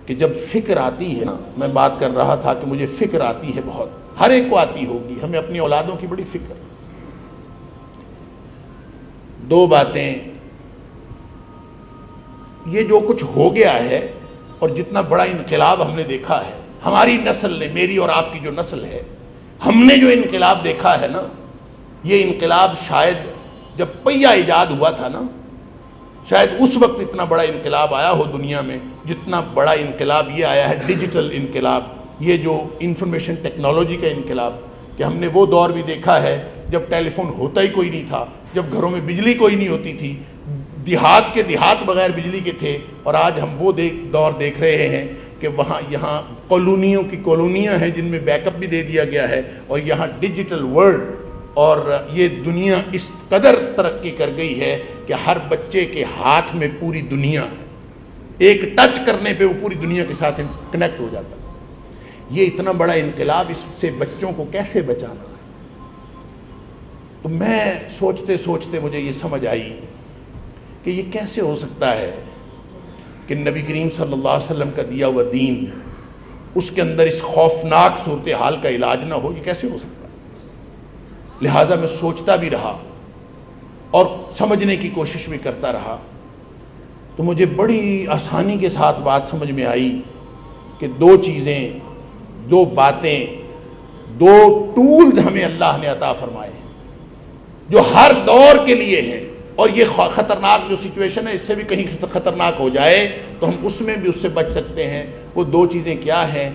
کہ جب فکر آتی ہے نا، میں بات کر رہا تھا کہ مجھے فکر آتی ہے بہت، ہر ایک کو آتی ہوگی، ہمیں اپنی اولادوں کی بڑی فکر۔ دو باتیں، یہ جو کچھ ہو گیا ہے اور جتنا بڑا انقلاب ہم نے دیکھا ہے، ہماری نسل نے، میری اور آپ کی جو نسل ہے، ہم نے جو انقلاب دیکھا ہے نا، یہ انقلاب شاید جب پہیہ ایجاد ہوا تھا نا، شاید اس وقت اتنا بڑا انقلاب آیا ہو دنیا میں جتنا بڑا انقلاب یہ آیا ہے ڈیجیٹل انقلاب، یہ جو انفارمیشن ٹیکنالوجی کا انقلاب، کہ ہم نے وہ دور بھی دیکھا ہے جب ٹیلی فون ہوتا ہی کوئی نہیں تھا، جب گھروں میں بجلی کوئی نہیں ہوتی تھی، دیہات کے دیہات بغیر بجلی کے تھے، اور آج ہم وہ دور دیکھ رہے ہیں کہ وہاں یہاں کالونیوں کی کالونیاں ہیں جن میں بیک اپ بھی دے دیا گیا ہے، اور یہاں ڈیجیٹل ورلڈ، اور یہ دنیا اس قدر ترقی کر گئی ہے کہ ہر بچے کے ہاتھ میں پوری دنیا ہے، ایک ٹچ کرنے پہ وہ پوری دنیا کے ساتھ کنیکٹ ہو جاتا ہے۔ یہ اتنا بڑا انقلاب، اس سے بچوں کو کیسے بچانا ہے؟ تو میں سوچتے سوچتے مجھے یہ سمجھ آئی کہ یہ کیسے ہو سکتا ہے کہ نبی کریم صلی اللہ علیہ وسلم کا دیا ہوا دین، اس کے اندر اس خوفناک صورتحال کا علاج نہ ہو، یہ کیسے ہو سکتا ہے؟ لہٰذا میں سوچتا بھی رہا اور سمجھنے کی کوشش بھی کرتا رہا، تو مجھے بڑی آسانی کے ساتھ بات سمجھ میں آئی کہ دو چیزیں، دو باتیں، دو ٹولز ہمیں اللہ نے عطا فرمائے ہیں جو ہر دور کے لیے ہیں، اور یہ خطرناک جو سچویشن ہے اس سے بھی کہیں خطرناک ہو جائے تو ہم اس میں بھی اس سے بچ سکتے ہیں۔ وہ دو چیزیں کیا ہیں؟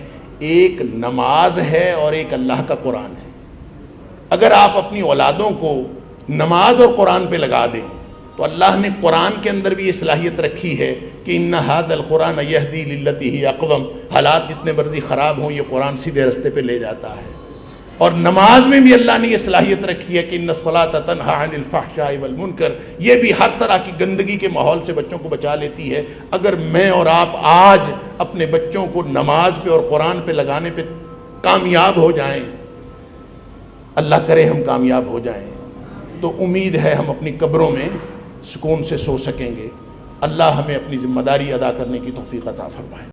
ایک نماز ہے اور ایک اللہ کا قرآن ہے۔ اگر آپ اپنی اولادوں کو نماز اور قرآن پہ لگا دیں تو اللہ نے قرآن کے اندر بھی یہ صلاحیت رکھی ہے کہ ان ھذا القرآن یہدی للتی ہی اقوم، حالات جتنے مرضی خراب ہوں یہ قرآن سیدھے رستے پہ لے جاتا ہے۔ اور نماز میں بھی اللہ نے یہ صلاحیت رکھی ہے کہ ان الصلاۃ تنہی عن الفحشاء والمنکر، یہ بھی ہر طرح کی گندگی کے ماحول سے بچوں کو بچا لیتی ہے۔ اگر میں اور آپ آج اپنے بچوں کو نماز پہ اور قرآن پہ لگانے پہ کامیاب ہو جائیں، اللہ کرے ہم کامیاب ہو جائیں، تو امید ہے ہم اپنی قبروں میں سکون سے سو سکیں گے۔ اللہ ہمیں اپنی ذمہ داری ادا کرنے کی توفیق عطا فرمائے۔